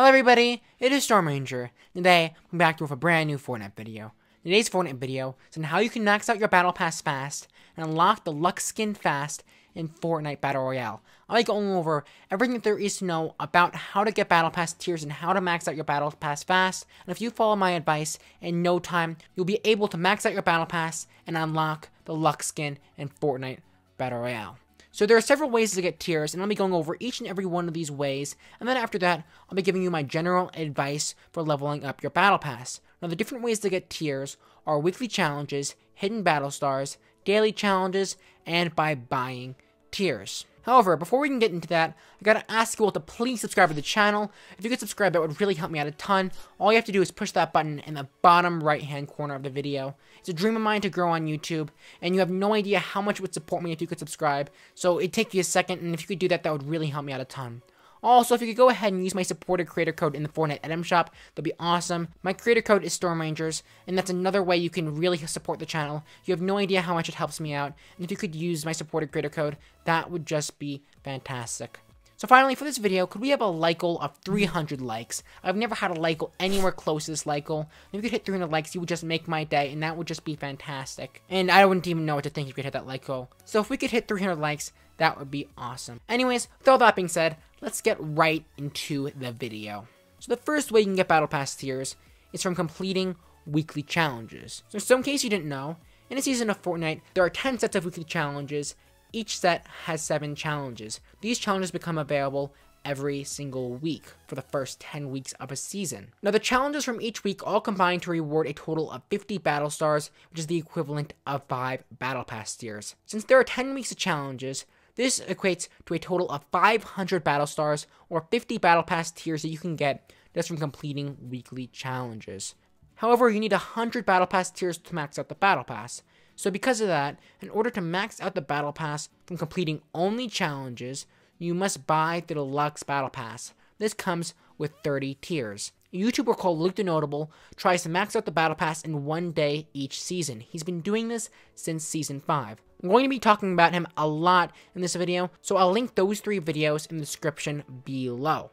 Hello everybody, it is Storm Ranger. Today, I'm back with a brand new Fortnite video. Today's Fortnite video is on how you can max out your Battle Pass fast and unlock the Luxe skin fast in Fortnite Battle Royale. I'll be going over everything that there is to know about how to get Battle Pass tiers and how to max out your Battle Pass fast. And if you follow my advice, in no time, you'll be able to max out your Battle Pass and unlock the Luxe skin in Fortnite Battle Royale. So there are several ways to get tiers, and I'll be going over each and every one of these ways, and then after that, I'll be giving you my general advice for leveling up your Battle Pass. Now the different ways to get tiers are weekly challenges, hidden battle stars, daily challenges, and by buying tiers. However, before we can get into that, I gotta ask you all to please subscribe to the channel. If you could subscribe, that would really help me out a ton. All you have to do is push that button in the bottom right hand corner of the video. It's a dream of mine to grow on YouTube, and you have no idea how much it would support me if you could subscribe. So it'd take you a second, and if you could do that, that would really help me out a ton. Also, if you could go ahead and use my supported creator code in the Fortnite item shop, that'd be awesome. My creator code is Storm Rangers, and that's another way you can really support the channel. You have no idea how much it helps me out, and if you could use my supported creator code, that would just be fantastic. So finally, for this video, could we have a like goal of 300 likes? I've never had a like goal anywhere close to this like goal. If you could hit 300 likes, you would just make my day, and that would just be fantastic. And I wouldn't even know what to think if you could hit that like goal. So if we could hit 300 likes, that would be awesome. Anyways, with all that being said, let's get right into the video. So the first way you can get Battle Pass tiers is from completing weekly challenges. So in case you didn't know, in a season of Fortnite, there are 10 sets of weekly challenges. Each set has 7 challenges. These challenges become available every single week for the first 10 weeks of a season. Now the challenges from each week all combine to reward a total of 50 battle stars, which is the equivalent of 5 Battle Pass tiers. Since there are 10 weeks of challenges, this equates to a total of 500 battle stars or 50 Battle Pass tiers that you can get just from completing weekly challenges. However, you need 100 Battle Pass tiers to max out the Battle Pass. So because of that, in order to max out the Battle Pass from completing only challenges, you must buy the Deluxe Battle Pass. This comes with 30 tiers. A YouTuber called Luxe tries to max out the Battle Pass in one day each season. He's been doing this since Season 5. I'm going to be talking about him a lot in this video, so I'll link those 3 videos in the description below.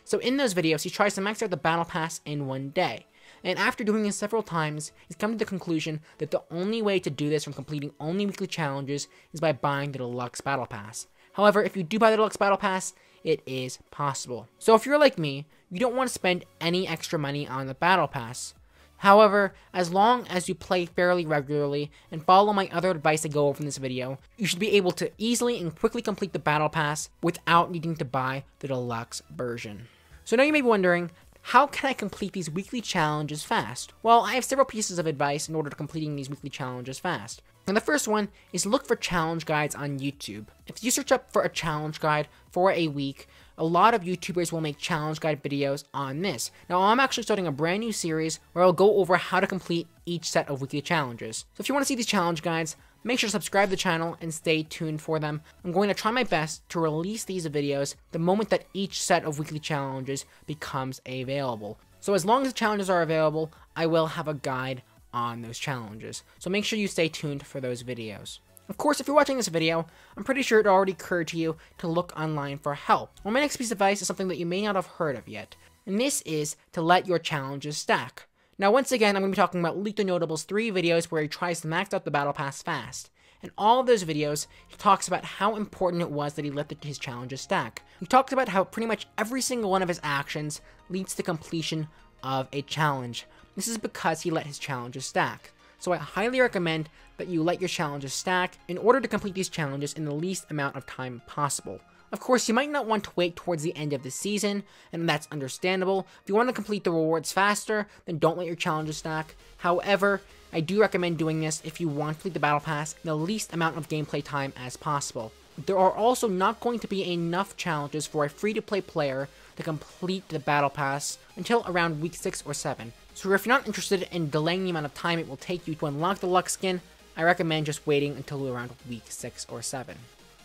So in those videos, he tries to max out the Battle Pass in one day. And after doing this several times, he's come to the conclusion that the only way to do this from completing only weekly challenges is by buying the Deluxe Battle Pass. However, if you do buy the Deluxe Battle Pass, it is possible. So if you're like me, you don't want to spend any extra money on the Battle Pass. However, as long as you play fairly regularly and follow my other advice I go over in this video, you should be able to easily and quickly complete the Battle Pass without needing to buy the Deluxe version. So now you may be wondering, how can I complete these weekly challenges fast? Well, I have several pieces of advice in order to completing these weekly challenges fast. And the first one is look for challenge guides on YouTube. If you search up for a challenge guide for a week, a lot of YouTubers will make challenge guide videos on this. Now, I'm actually starting a brand new series where I'll go over how to complete each set of weekly challenges. So if you want to see these challenge guides, make sure to subscribe to the channel and stay tuned for them. I'm going to try my best to release these videos the moment that each set of weekly challenges becomes available. So as long as the challenges are available, I will have a guide on those challenges. So make sure you stay tuned for those videos. Of course, if you're watching this video, I'm pretty sure it already occurred to you to look online for help. Well, my next piece of advice is something that you may not have heard of yet, and this is to let your challenges stack. Now, once again, I'm going to be talking about Luxe 3 videos where he tries to max out the Battle Pass fast. In all of those videos, he talks about how important it was that he let his challenges stack. He talks about how pretty much every single one of his actions leads to completion of a challenge. This is because he let his challenges stack. So I highly recommend that you let your challenges stack in order to complete these challenges in the least amount of time possible. Of course, you might not want to wait towards the end of the season, and that's understandable. If you want to complete the rewards faster, then don't let your challenges stack. However, I do recommend doing this if you want to complete the Battle Pass in the least amount of gameplay time as possible. There are also not going to be enough challenges for a free-to-play player to complete the Battle Pass until around week 6 or 7. So if you're not interested in delaying the amount of time it will take you to unlock the Luxe skin, I recommend just waiting until around week 6 or 7.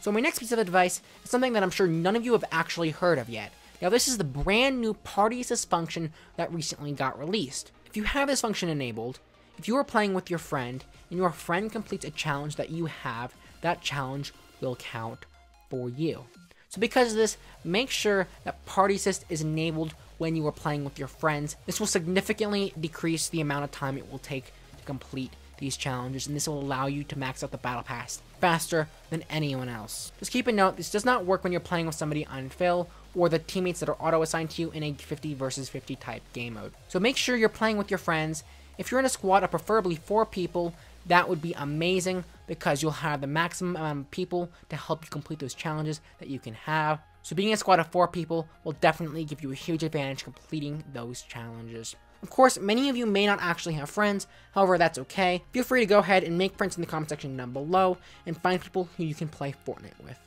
So my next piece of advice is something that I'm sure none of you have actually heard of yet. Now this is the brand new Party Assist function that recently got released. If you have this function enabled, if you are playing with your friend and your friend completes a challenge that you have, that challenge will count for you. So because of this, make sure that Party Assist is enabled when you are playing with your friends. This will significantly decrease the amount of time it will take to complete these challenges, and this will allow you to max out the Battle Pass faster than anyone else. Just keep a note, this does not work when you're playing with somebody on fill or the teammates that are auto-assigned to you in a 50 versus 50 type game mode. So make sure you're playing with your friends. If you're in a squad of preferably 4 people, that would be amazing because you'll have the maximum amount of people to help you complete those challenges that you can have. So being in a squad of 4 people will definitely give you a huge advantage completing those challenges. Of course, many of you may not actually have friends, however, that's okay. Feel free to go ahead and make friends in the comment section down below and find people who you can play Fortnite with.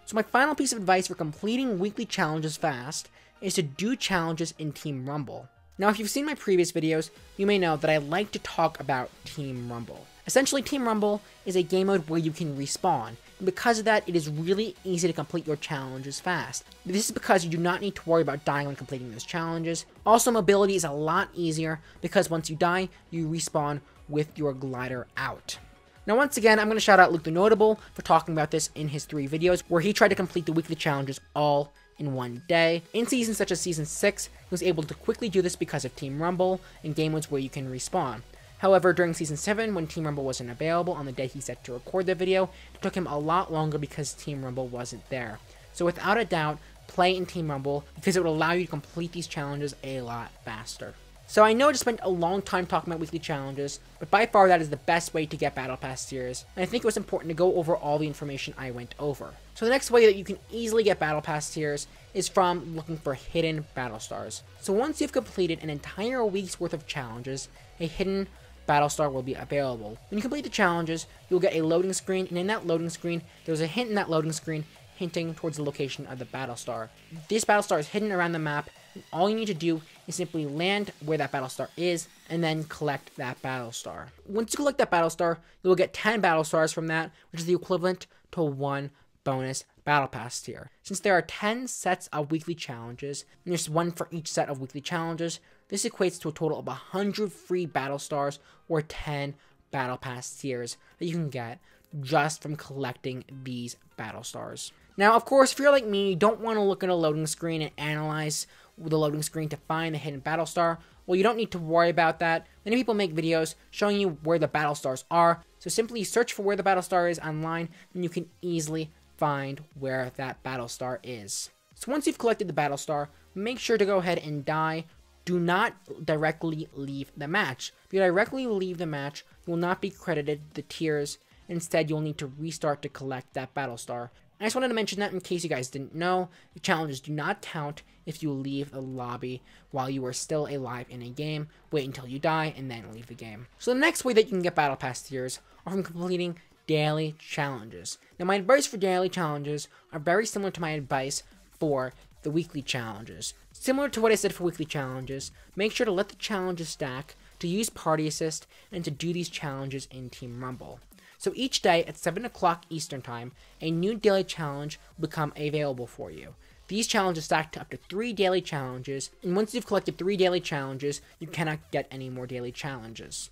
So my final piece of advice for completing weekly challenges fast is to do challenges in Team Rumble. Now, if you've seen my previous videos, you may know that I like to talk about Team Rumble. Essentially, Team Rumble is a game mode where you can respawn, and because of that, it is really easy to complete your challenges fast. This is because you do not need to worry about dying when completing those challenges. Also, mobility is a lot easier because once you die, you respawn with your glider out. Now, once again, I'm going to shout out Luke the Notable for talking about this in his 3 videos, where he tried to complete the weekly challenges all in one day. In seasons such as Season 6, he was able to quickly do this because of Team Rumble and game modes where you can respawn. However, during Season 7, when Team Rumble wasn't available on the day he set to record the video, it took him a lot longer because Team Rumble wasn't there. So without a doubt, play in Team Rumble because it would allow you to complete these challenges a lot faster. So I know I just spent a long time talking about weekly challenges, but by far that is the best way to get Battle Pass tiers, and I think it was important to go over all the information I went over. So the next way that you can easily get Battle Pass tiers is from looking for hidden Battle Stars. So once you've completed an entire week's worth of challenges, a hidden Battle Star will be available. When you complete the challenges, you'll get a loading screen, and in that loading screen, there's a hint in that loading screen hinting towards the location of the Battle Star. This Battle Star is hidden around the map, and all you need to do is simply land where that Battle Star is, and then collect that Battle Star. Once you collect that Battle Star, you will get 10 Battle Stars from that, which is the equivalent to 1 bonus Battle Pass tier. Since there are 10 sets of weekly challenges, and there's 1 for each set of weekly challenges, this equates to a total of 100 free Battle Stars or 10 Battle Pass tiers that you can get just from collecting these Battle Stars. Now, of course, if you're like me, you don't want to look at a loading screen and analyze the loading screen to find the hidden Battle Star, well, you don't need to worry about that. Many people make videos showing you where the Battle Stars are, so simply search for where the Battle Star is online, and you can easily find where that Battle Star is. So once you've collected the Battle Star, make sure to go ahead and die. Do not directly leave the match. If you directly leave the match, you will not be credited the tiers. Instead, you'll need to restart to collect that Battle Star. I just wanted to mention that in case you guys didn't know, the challenges do not count if you leave the lobby while you are still alive in a game. Wait until you die and then leave the game. So the next way that you can get Battle Pass tiers are from completing daily challenges. Now, my advice for daily challenges are very similar to my advice for the weekly challenges. Similar to what I said for weekly challenges, make sure to let the challenges stack, to use Party Assist, and to do these challenges in Team Rumble. So each day at 7 o'clock Eastern Time, a new daily challenge will become available for you. These challenges stack to up to 3 daily challenges, and once you've collected 3 daily challenges, you cannot get any more daily challenges.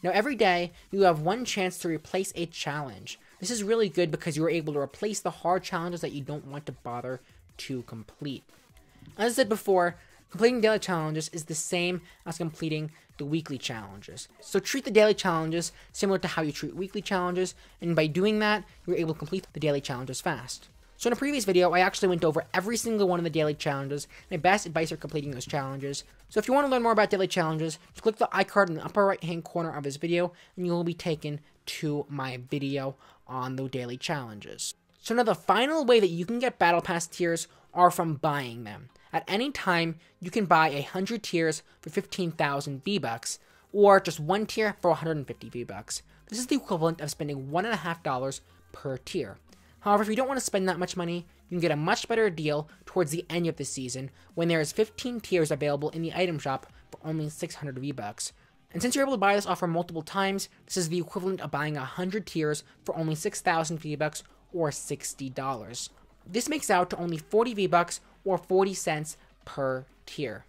Now, every day, you have 1 chance to replace a challenge. This is really good because you are able to replace the hard challenges that you don't want to bother to complete. As I said before, completing daily challenges is the same as completing the weekly challenges. So treat the daily challenges similar to how you treat weekly challenges, and by doing that, you're able to complete the daily challenges fast. So in a previous video, I actually went over every single one of the daily challenges and my best advice for completing those challenges. So if you want to learn more about daily challenges, just click the iCard in the upper right hand corner of this video and you will be taken to my video on the daily challenges. So now the final way that you can get Battle Pass tiers are from buying them. At any time, you can buy 100 tiers for 15,000 V-Bucks, or just 1 tier for 150 V-Bucks. This is the equivalent of spending $1.50 per tier. However, if you don't want to spend that much money, you can get a much better deal towards the end of the season when there is 15 tiers available in the item shop for only 600 V-Bucks. And since you're able to buy this offer multiple times, this is the equivalent of buying 100 tiers for only 6,000 V-Bucks or $60. This makes out to only 40 V-Bucks or 40 cents per tier.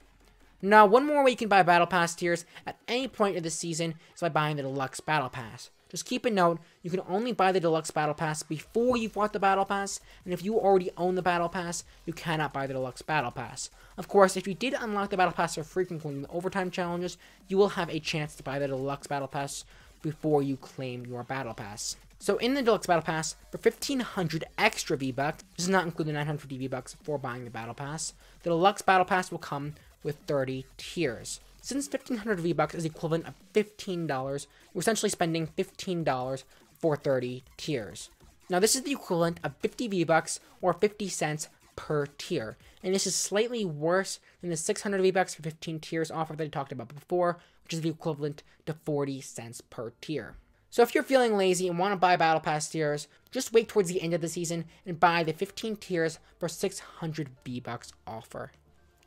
Now, one more way you can buy Battle Pass tiers at any point of the season is by buying the Deluxe Battle Pass. Just keep a note, you can only buy the Deluxe Battle Pass before you've bought the Battle Pass, and if you already own the Battle Pass, you cannot buy the Deluxe Battle Pass. Of course, if you did unlock the Battle Pass for free completing the overtime challenges, you will have a chance to buy the Deluxe Battle Pass before you claim your Battle Pass. So in the Deluxe Battle Pass, for 1,500 extra V-Bucks, this does not include the 950 V-Bucks for buying the Battle Pass, the Deluxe Battle Pass will come with 30 tiers. Since 1,500 V-Bucks is equivalent of $15, we're essentially spending $15 for 30 tiers. Now this is the equivalent of 50 V-Bucks or 50 cents per tier, and this is slightly worse than the 600 V-Bucks for 15 tiers offer that I talked about before, which is the equivalent to 40 cents per tier. So if you're feeling lazy and want to buy Battle Pass tiers, just wait towards the end of the season and buy the 15 tiers for 600 V-Bucks offer.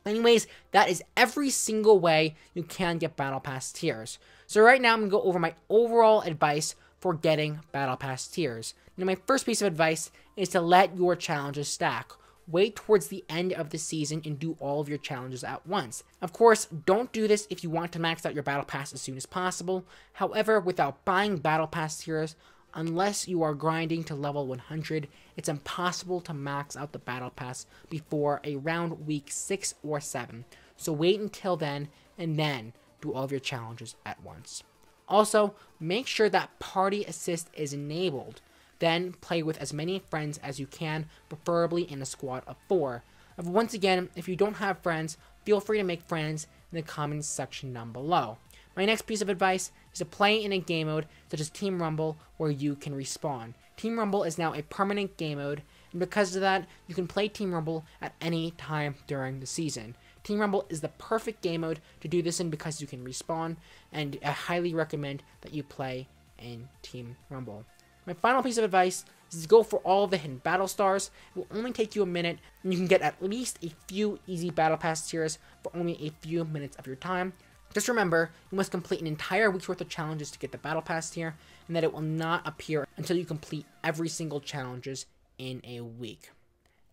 Anyways, that is every single way you can get Battle Pass tiers. So right now I'm going to go over my overall advice for getting Battle Pass tiers. Now my first piece of advice is to let your challenges stack. Wait towards the end of the season and do all of your challenges at once. Of course, don't do this if you want to max out your Battle Pass as soon as possible. However, without buying Battle Pass tiers, unless you are grinding to level 100, it's impossible to max out the Battle Pass before around week 6 or 7. So wait until then, and then do all of your challenges at once. Also, make sure that Party Assist is enabled. Then play with as many friends as you can, preferably in a squad of 4. Once again, if you don't have friends, feel free to make friends in the comments section down below. My next piece of advice is to play in a game mode such as Team Rumble, where you can respawn. Team Rumble is now a permanent game mode, and because of that, you can play Team Rumble at any time during the season. Team Rumble is the perfect game mode to do this in because you can respawn, and I highly recommend that you play in Team Rumble. My final piece of advice is to go for all of the hidden battle stars. It will only take you a minute, and you can get at least a few easy Battle Pass tiers for only a few minutes of your time. Just remember, you must complete an entire week's worth of challenges to get the Battle Pass tier, and that it will not appear until you complete every single challenges in a week.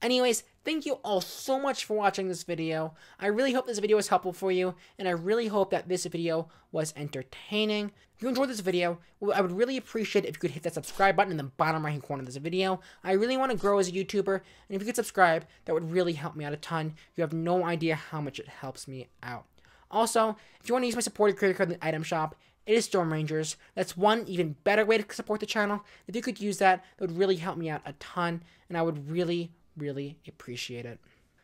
Anyways, thank you all so much for watching this video. I really hope this video was helpful for you, and I really hope that this video was entertaining. If you enjoyed this video, I would really appreciate if you could hit that subscribe button in the bottom right hand corner of this video. I really want to grow as a YouTuber, and if you could subscribe, that would really help me out a ton. You have no idea how much it helps me out. Also, if you want to use my supported credit card in the item shop, it is Storm Rangers. That's one even better way to support the channel. If you could use that, it would really help me out a ton, and I would really appreciate it.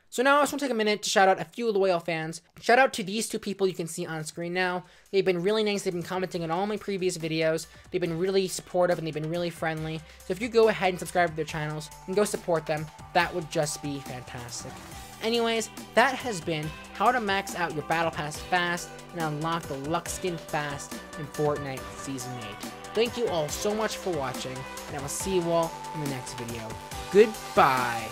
So now I just want to take a minute to shout out a few loyal fans. Shout out to these two people you can see on screen now. They've been really nice. They've been commenting on all my previous videos. They've been really supportive and they've been really friendly. So if you go ahead and subscribe to their channels and go support them, that would just be fantastic. Anyways, that has been how to max out your Battle Pass fast and unlock the Luxe skin fast in Fortnite Season 8. Thank you all so much for watching, and I will see you all in the next video. Goodbye.